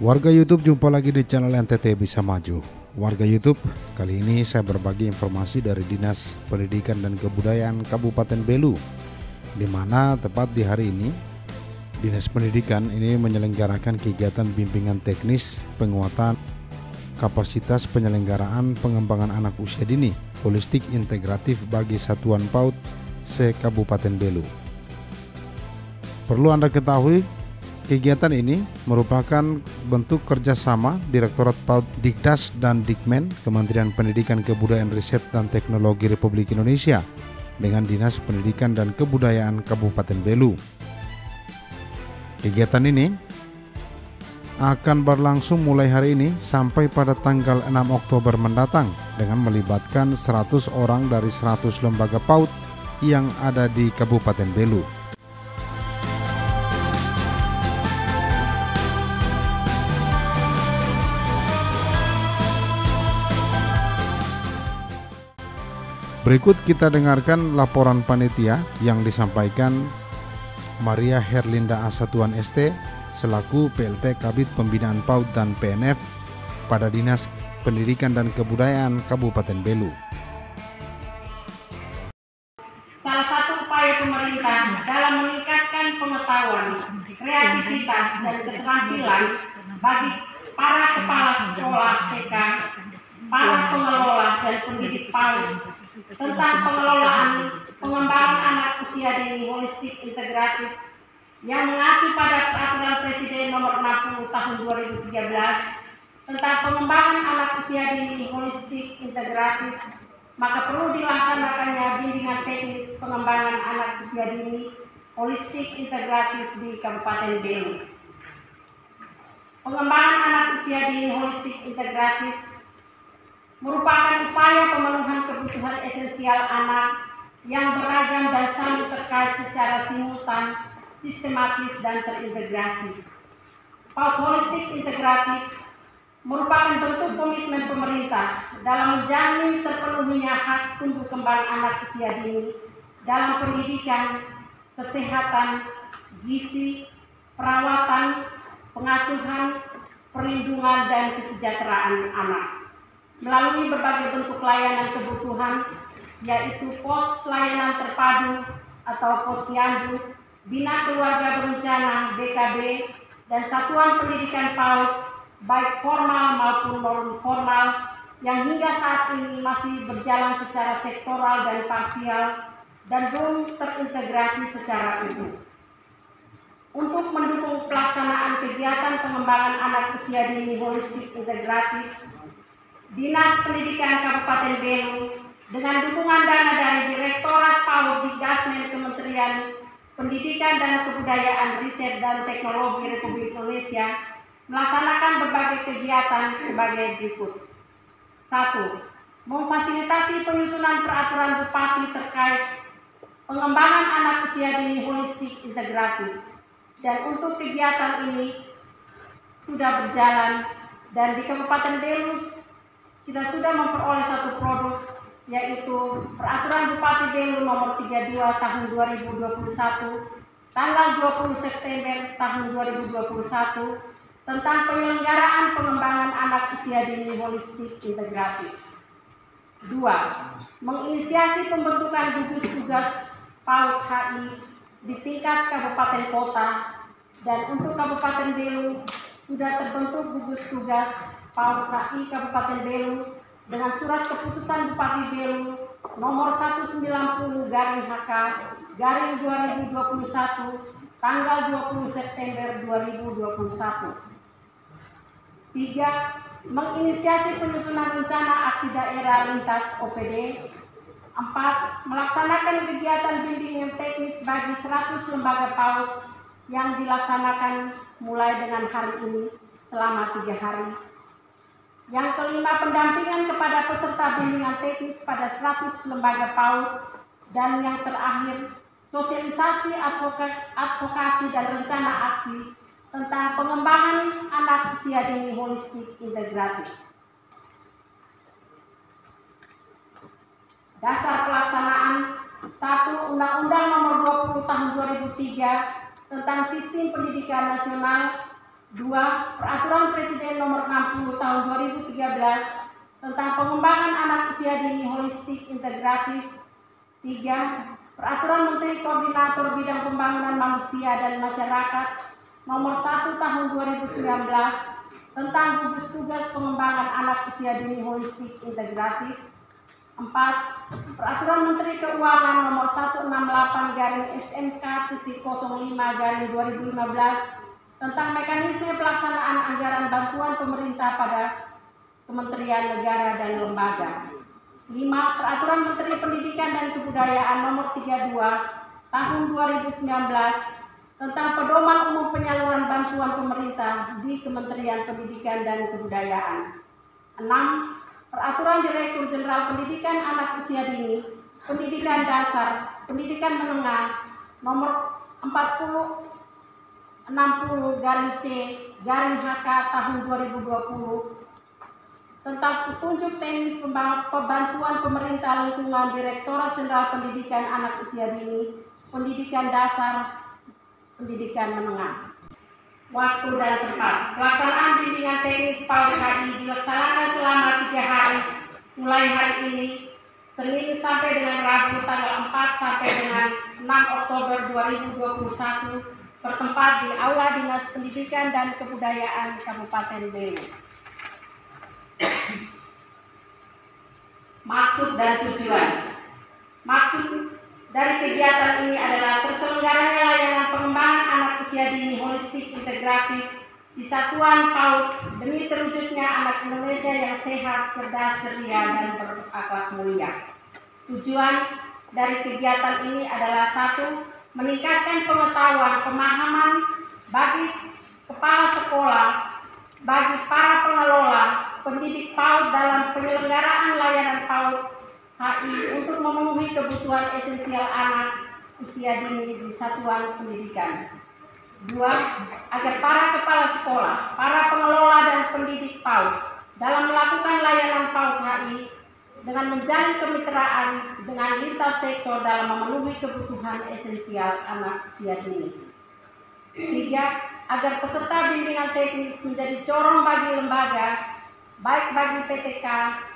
Warga YouTube, jumpa lagi di channel NTT Bisa Maju. Warga YouTube, kali ini saya berbagi informasi dari Dinas Pendidikan dan Kebudayaan Kabupaten Belu, di mana tepat di hari ini Dinas Pendidikan ini menyelenggarakan kegiatan bimbingan teknis penguatan kapasitas penyelenggaraan pengembangan anak usia dini holistik integratif bagi satuan PAUD se-Kabupaten Belu. Perlu Anda ketahui, kegiatan ini merupakan bentuk kerjasama Direktorat PAUD Dikdas dan Dikmen Kementerian Pendidikan Kebudayaan Riset dan Teknologi Republik Indonesia dengan Dinas Pendidikan dan Kebudayaan Kabupaten Belu. Kegiatan ini akan berlangsung mulai hari ini sampai pada tanggal 6 Oktober mendatang dengan melibatkan 100 orang dari 100 lembaga PAUD yang ada di Kabupaten Belu. Berikut kita dengarkan laporan panitia yang disampaikan Maria Herlinda Asatuan ST selaku PLT Kabid Pembinaan PAUD dan PNF pada Dinas Pendidikan dan Kebudayaan Kabupaten Belu. Salah satu upaya pemerintah dalam meningkatkan pengetahuan, kreativitas, dan keterampilan bagi para kepala sekolah TK, para pengelola dan pendidik PAUD tentang pengelolaan pengembangan anak usia dini holistik integratif yang mengacu pada Peraturan Presiden Nomor 60 Tahun 2013 tentang pengembangan anak usia dini holistik integratif, maka perlu dilaksanakannya bimbingan teknis pengembangan anak usia dini holistik integratif di Kabupaten Belu. Pengembangan anak usia dini holistik integratif merupakan upaya pemenuhan kebutuhan esensial anak yang beragam dan saling terkait secara simultan, sistematis, dan terintegrasi. PAUD holistik integratif merupakan bentuk komitmen pemerintah dalam menjamin terpenuhinya hak tumbuh kembang anak usia dini dalam pendidikan, kesehatan, gizi, perawatan, pengasuhan, perlindungan, dan kesejahteraan anak melalui berbagai bentuk layanan kebutuhan, yaitu pos layanan terpadu atau posyandu, bina keluarga berencana BKB, dan satuan pendidikan PAUD baik formal maupun non formal yang hingga saat ini masih berjalan secara sektoral dan parsial dan belum terintegrasi secara utuh. Untuk mendukung pelaksanaan kegiatan pengembangan anak usia dini holistik integratif, Dinas Pendidikan Kabupaten Belu dengan dukungan dana dari Direktorat PAUD Dikdasmen Kementerian Pendidikan dan Kebudayaan Riset dan Teknologi Republik Indonesia melaksanakan berbagai kegiatan sebagai berikut. 1. Memfasilitasi penyusunan peraturan Bupati terkait pengembangan anak usia dini holistik integratif. Dan untuk kegiatan ini sudah berjalan dan di Kabupaten Belu kita sudah memperoleh satu produk, yaitu Peraturan Bupati Belu Nomor 32 Tahun 2021 tanggal 20 September tahun 2021 tentang penyelenggaraan pengembangan anak usia dini holistik integratif. 2. Menginisiasi pembentukan gugus tugas PAUD HI di tingkat kabupaten kota, dan untuk Kabupaten Belu sudah terbentuk gugus tugas PAUD HI Kabupaten Belu dengan surat keputusan Bupati Belu nomor 190/HK/2021 tanggal 20 September 2021. 3. Menginisiasi penyusunan rencana aksi daerah lintas OPD. 4. Melaksanakan kegiatan bimbingan teknis bagi 100 lembaga PAUD yang dilaksanakan mulai dengan hari ini selama 3 hari. Yang kelima, pendampingan kepada peserta bimbingan teknis pada 100 lembaga PAUD. Dan yang terakhir, sosialisasi advokasi dan rencana aksi tentang pengembangan anak usia dini holistik integratif. Dasar pelaksanaan 1. Undang-Undang Nomor 20 Tahun 2003 tentang Sistem Pendidikan Nasional 2. Peraturan Presiden Nomor 60 Tahun 2013 tentang pengembangan anak usia dini holistik integratif. 3. Peraturan Menteri Koordinator Bidang Pembangunan Manusia dan Masyarakat Nomor 1 Tahun 2019 tentang gugus tugas pengembangan anak usia dini holistik integratif. 4. Peraturan Menteri Keuangan Nomor 168/SMK.05/2015 tentang mekanisme pelaksanaan anggaran bantuan pemerintah pada Kementerian Negara dan Lembaga. 5. Peraturan Menteri Pendidikan dan Kebudayaan Nomor 32 Tahun 2019 tentang pedoman umum penyaluran bantuan pemerintah di Kementerian Pendidikan dan Kebudayaan. 6. Peraturan Direktur Jenderal Pendidikan Anak Usia Dini, Pendidikan Dasar, Pendidikan Menengah Nomor 40/60/C/HK Tahun 2020 tentang petunjuk teknis pembantuan pemerintah lingkungan Direktorat Jenderal Pendidikan Anak Usia Dini, Pendidikan Dasar, Pendidikan Menengah. Waktu dan tempat. Pelaksanaan bimbingan teknis PAUD HI dilaksanakan selama 3 hari, mulai hari ini, Senin sampai dengan Rabu tanggal 4 sampai dengan 6 Oktober 2021, bertempat di Aula Dinas Pendidikan dan Kebudayaan Kabupaten Belu. Maksud dan tujuan. Maksud dari kegiatan ini adalah terselenggaranya layanan pengembangan anak usia dini holistik integratif di satuan PAUD demi terwujudnya anak Indonesia yang sehat, cerdas, ceria, dan berakhlak mulia. Tujuan dari kegiatan ini adalah 1. Meningkatkan pengetahuan pemahaman bagi kepala sekolah, bagi para pengelola, pendidik PAUD dalam penyelenggaraan layanan PAUD HI untuk memenuhi kebutuhan esensial anak usia dini di satuan pendidikan. 2. Agar para kepala sekolah, para pengelola dan pendidik PAUD dalam melakukan layanan PAUD HI dengan menjalin kemitraan dengan lintas sektor dalam memenuhi kebutuhan esensial anak usia dini. 3. Agar peserta bimbingan teknis menjadi corong bagi lembaga, baik bagi PTK,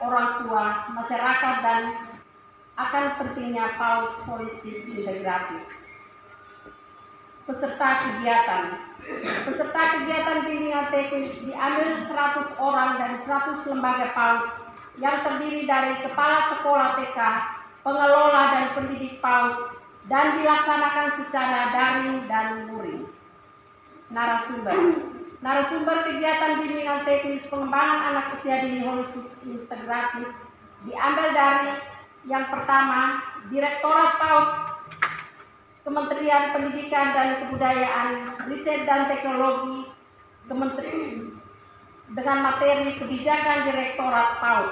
orang tua, masyarakat, dan akan pentingnya PAUD holistik integratif. Peserta kegiatan. Peserta kegiatan bimbingan teknis diambil 100 orang dari 100 lembaga PAUD yang terdiri dari kepala sekolah TK, pengelola dan pendidik PAUD, dan dilaksanakan secara daring dan luring. Narasumber kegiatan bimbingan teknis pengembangan anak usia dini holistik integratif diambil dari yang pertama, Direktorat PAUD Kementerian Pendidikan dan Kebudayaan, Riset dan Teknologi Kementerian dengan materi kebijakan Direktorat PAUD.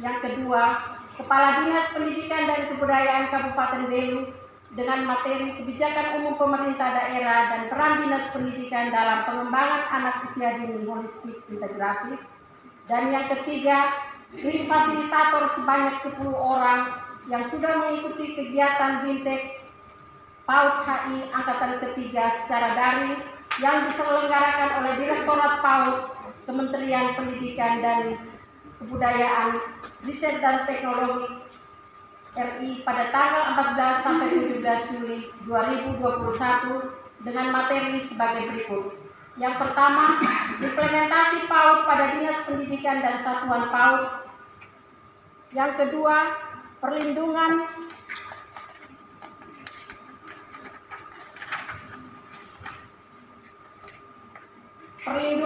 Yang kedua, Kepala Dinas Pendidikan dan Kebudayaan Kabupaten Belu dengan materi kebijakan umum pemerintah daerah dan peran Dinas Pendidikan dalam pengembangan anak usia dini holistik integratif. Dan yang ketiga, tim fasilitator sebanyak 10 orang yang sudah mengikuti kegiatan BIMTEK PAUD HI Angkatan Ketiga secara daring yang diselenggarakan oleh Direktorat PAUD Kementerian Pendidikan dan Kebudayaan, Riset dan Teknologi RI pada tanggal 14 sampai 17 Juli 2021 dengan materi sebagai berikut. Yang pertama, implementasi PAUD pada Dinas Pendidikan dan Satuan PAUD. Yang kedua, perlindungan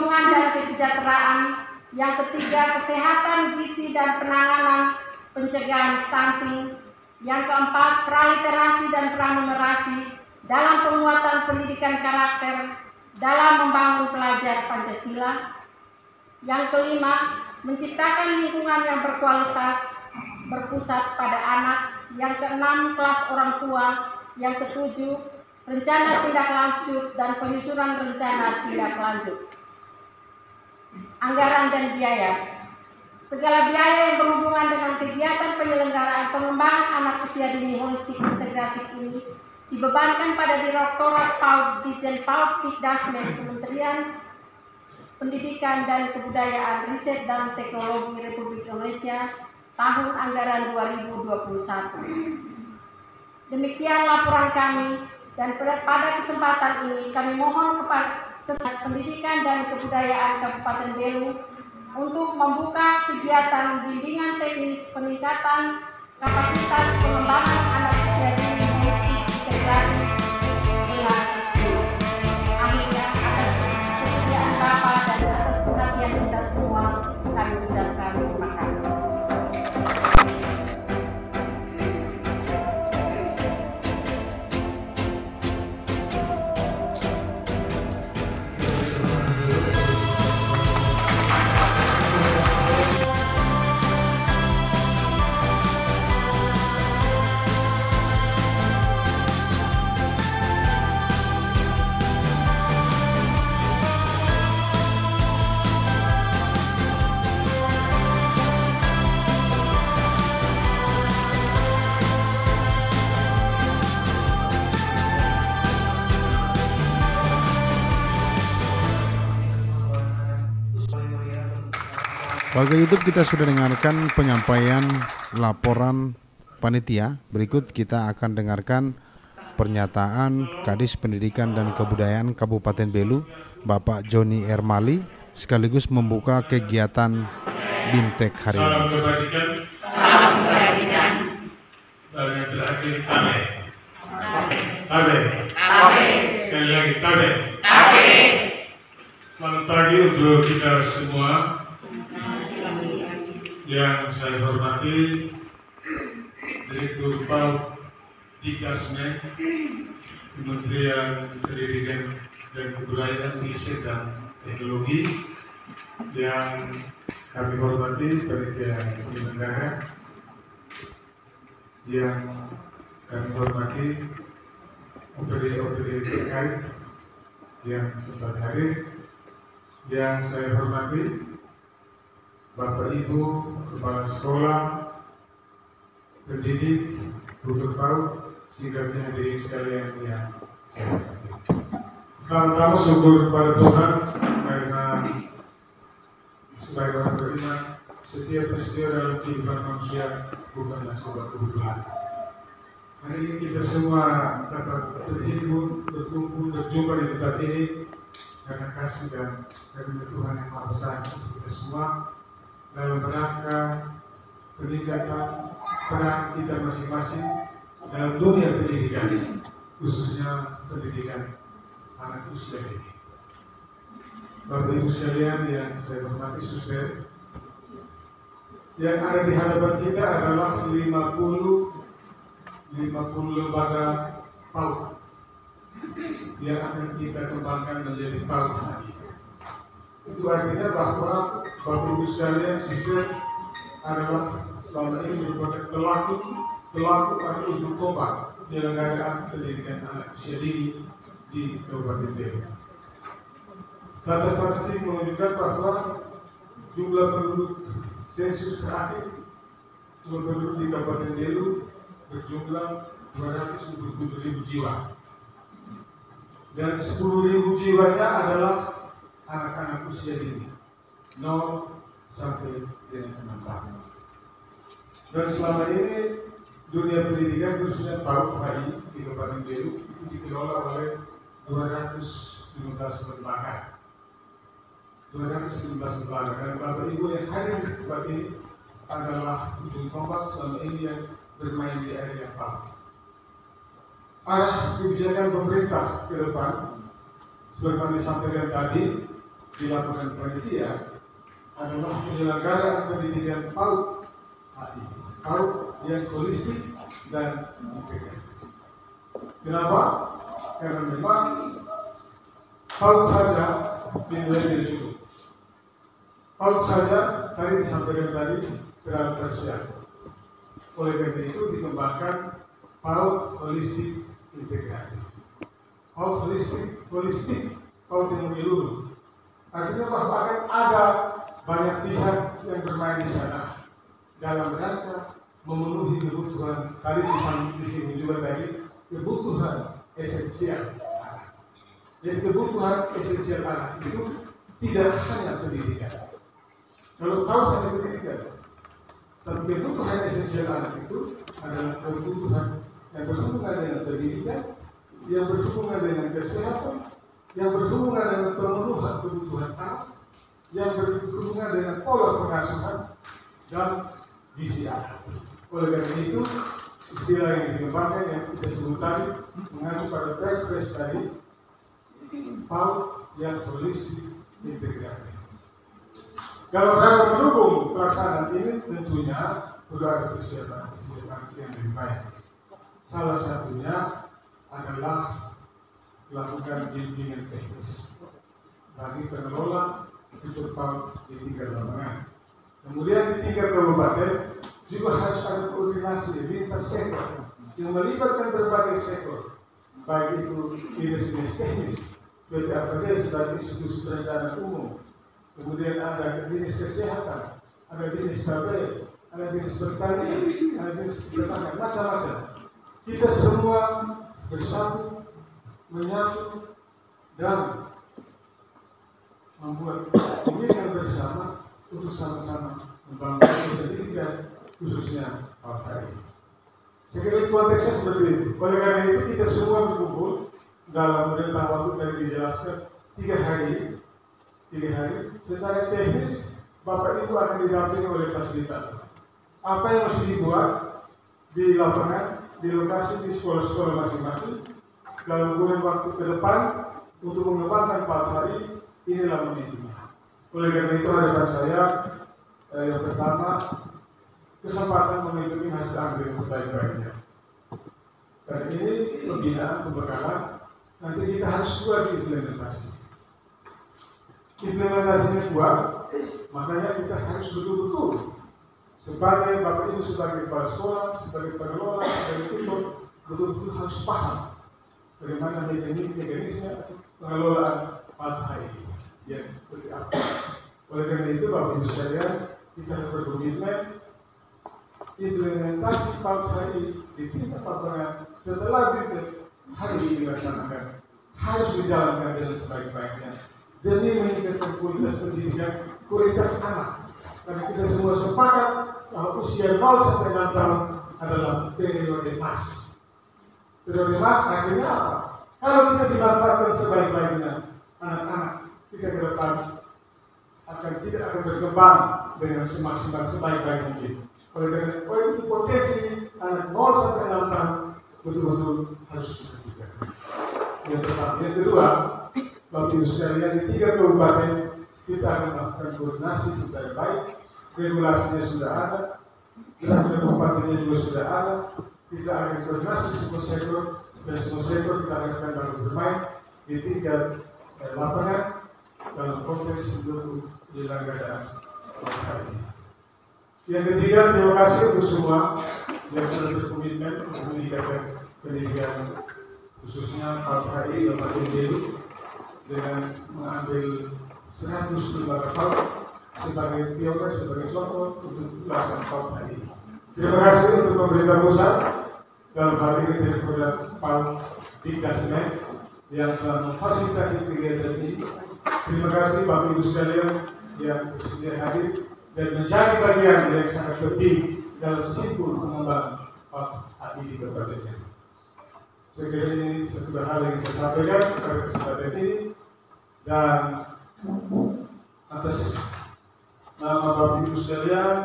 dan kesejahteraan. Yang ketiga, kesehatan gizi dan penanganan pencegahan stunting. Yang keempat, praliterasi dan pranumerasi dalam penguatan pendidikan karakter dalam membangun pelajar Pancasila. Yang kelima, menciptakan lingkungan yang berkualitas berpusat pada anak. Yang keenam, kelas orang tua. Yang ketujuh, rencana tindak lanjut dan penyusunan rencana tindak lanjut. Anggaran dan biaya. Segala biaya yang berhubungan dengan kegiatan penyelenggaraan pengembangan anak usia dini holistik integratif ini dibebankan pada Direktorat PAUD Ditjen PAUD Dikdasmen Kementerian Pendidikan dan Kebudayaan, Riset dan Teknologi Republik Indonesia tahun anggaran 2021. Demikian laporan kami, dan pada kesempatan ini kami mohon kepada Pendidikan dan Kebudayaan Kabupaten Belu untuk membuka kegiatan bimbingan teknis peningkatan kapasitas pengembangan anak usia dini integrasi dengan akhirnya atas kesediaan Bapak dan atas perhatian kita semua kami ucapkan terima kasih. Warga YouTube, kita sudah dengarkan penyampaian laporan panitia. Berikut kita akan dengarkan pernyataan Kadis Pendidikan dan Kebudayaan Kabupaten Belu, Bapak Joni Ermali, sekaligus membuka kegiatan BIMTEK hari ini. Salam kebajikan. Salam kebajikan. Dan yang terakhir, tabe. Tabe. Tabe. Sekali lagi, tabe. Tabe. Selamat pagi untuk kita semua. Yang saya hormati Direktur PAUD Dikasmen, Kementerian Pendidikan dan Kebudayaan, Riset dan Teknologi, yang kami hormati panitia penyelenggara, yang kami hormati OPD terkait yang sempat hadir, yang saya hormati Bapak Ibu Kepala Sekolah, pendidik, guru PAUD, sikapnya hadirin sekalian yang saya hormati. Pertama-tama syukur kepada Tuhan karena sebagai orang beriman, setiap peristiwa dalam kehidupan manusia bukanlah sebuah kebetulan. Hari ini kita semua dapat berhimpun, berkumpul, berjumpa di tempat ini karena kasih dan karunia Tuhan yang Maha Besar untuk kita semua, dalam rangka peningkatan peran kita masing-masing dalam dunia pendidikan, khususnya pendidikan anak usia dini. Bapak Ibu sekalian yang saya hormati, suster, yang ada di hadapan kita adalah 50 lembaga PAUD yang akan kita kembangkan menjadi PAUD hari. Itu artinya bahwa Bapak Ibu sekalian, siswa adalah selama ini merupakan pelaku atau ujung tombak penyelenggaraan pendidikan anak usia dini di Kabupaten Belu. Data statistik menunjukkan bahwa jumlah penduduk sensus terakhir penduduk di Kabupaten Belu berjumlah 227.000 jiwa, dan 10.000 jiwanya adalah anak-anak usia dini 0 sampai dengan 6 tahun. Dan selama ini dunia pendidikan khususnya PAUD HI di Kabupaten Belu itu dikelola oleh 215 lembaga. 215 lembaga, dan Bapak Ibu yang hadir di tempat ini adalah ujung tombak selama ini yang bermain di area PAUD. Arah kebijakan pemerintah ke depan, seperti disampaikan tadi di laporan panitia, adalah penyelenggaraan pendidikan PAUD HI, PAUD yang holistik dan integratif. Kenapa? Karena memang PAUD saja dinilai tidak cukup. PAUD saja tadi disampaikan tadi terlalu parsial. Oleh karena itu dikembangkan PAUD holistik integratif. PAUD holistik, PAUD yang menyeluruh. Artinya bahwa akan ada banyak pihak yang bermain di sana dalam rangka memenuhi kebutuhan. Tadi disinggung juga tadi kebutuhan esensial anak. Jadi kebutuhan esensial anak itu tidak hanya pendidikan. Kalau tahu hanya pendidikan, tapi kebutuhan esensial anak itu adalah kebutuhan yang berhubungan dengan pendidikan, yang berhubungan dengan kesehatan, yang berhubungan dengan pemenuhan kebutuhan anak, yang berhubungan dengan pola pengasuhan dan gizi anak. Oleh karena itu, istilah yang dikembangkan yang kita sebut tadi mengacu pada Perpres tadi, PAUD yang holistik integratif. Kalau dalam mendukung pelaksanaan ini tentunya perlu ada persiapan yang lebih baik. Salah satunya adalah melakukan bimbingan teknis bagi pengelola untuk PAUD di tingkat lapangan. Kemudian di tingkat kabupaten juga harus ada koordinasi lintas sektor yang melibatkan berbagai sektor, baik itu dinas-dinas teknis, BPAPD sebagai institusi perencanaan umum, kemudian ada dinas kesehatan, ada dinas KP, ada dinas pertanian, ada dinas pertanian, macam-macam. Kita semua bersatu, menyatu, dan membuat komitmen bersama untuk sama-sama membangun pendidikan khususnya partai. Saya kira konteksnya seperti itu. Oleh karena itu kita semua berkumpul dalam rentang waktu yang dijelaskan 3 hari. Secara teknis Bapak Ibu akan didampingi oleh fasilitator. Apa yang mesti dibuat di lapangan, di lokasi, di sekolah-sekolah masing-masing dalam kurun waktu ke depan untuk mengembangkan 4 hari, inilah menitnya. Oleh karena itu harapan saya yang pertama, kesempatan momentum ini harus diambil sebaik-baiknya. Dan ini pembinaan, pembekalan, nanti kita harus buat implementasi. Implementasinya kuat, makanya kita harus betul-betul sebagai Bapak Ibu, sebagai kepala sekolah, sebagai pengelola, sebagai tutor, betul-betul harus paham bagaimana mekanisme pengelolaan partai yang seperti apa. Oleh karena itu Bapak Ibu sekalian, kita harus berkomitmen implementasi partai di tingkat lapangan setelah harus dilaksanakan, harus dijalankan dengan sebaik-baiknya demi meningkatkan kualitas pendidikan, kualitas anak. Karena kita semua sepakat bahwa usia 0 sampai 6 tahun adalah periode emas. Periode emas akhirnya apa? Kalau kita dimanfaatkan sebaik-baiknya, anak-anak kita ke depan tidak akan berkembang dengan semaksimal sebaik-baik mungkin. Oleh karena itu potensi anak 0 sampai 6 tahun betul-betul harus diperhatikan. Yang pertama, yang kedua, Bapak Ibu sekalian, di 3 kabupaten kita akan melakukan koordinasi secara baik. Regulasinya sudah ada, kabupatennya juga sudah ada. Kita akan koordinasi semua sektor dan semua sektor kita akan baru bermain di tingkat lapangan dalam konteks untuk penyelenggaraan ini. Yang ketiga, terima kasih untuk semua yang sudah berkomitmen untuk meningkatkan pendidikan khususnya PAUD dan PAUD dengan mengambil 100 lembaga PAUD sebagai pionir, sebagai contoh untuk pelaksanaan PAUD ini. Terima kasih untuk pemerintah pusat dalam hal ini Direktorat PAUD Dikdasmen yang telah memfasilitasi kegiatan ini. Terima kasih Bapak Ibu sekalian yang bersedia hadir dan menjadi bagian yang sangat penting dalam simpul pengembangan PAUD di kabupaten ini. Saya kira ini satu hal yang saya sampaikan pada kesempatan ini, dan atas nama Bapak Ibu sekalian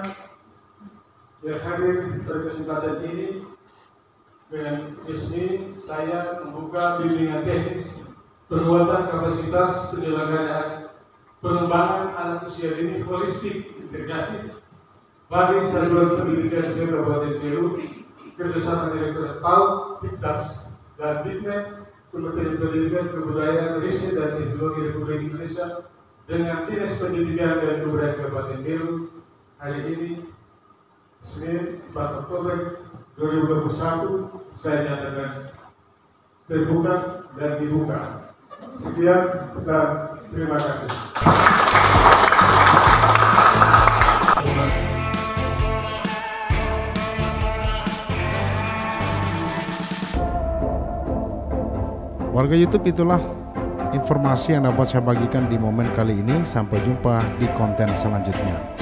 yang hadir pada kesempatan ini, dengan resmi saya membuka bimbingan teknis penguatan kapasitas penyelenggaraan pengembangan anak usia dini holistik integratif bagi satuan pendidikan Kabupaten Belu kerjasama Direktorat PAUD, Dikdas, dan Dikmen, Kementerian Pendidikan, Kebudayaan, Riset dan Teknologi Republik Indonesia dengan Dinas Pendidikan dan Kebudayaan Kabupaten Belu hari ini Senin 4 Oktober 2021 saya nyatakan terbuka dan dibuka. Sekian dan terima kasih. Warga YouTube, itulah informasi yang dapat saya bagikan di momen kali ini. Sampai jumpa di konten selanjutnya.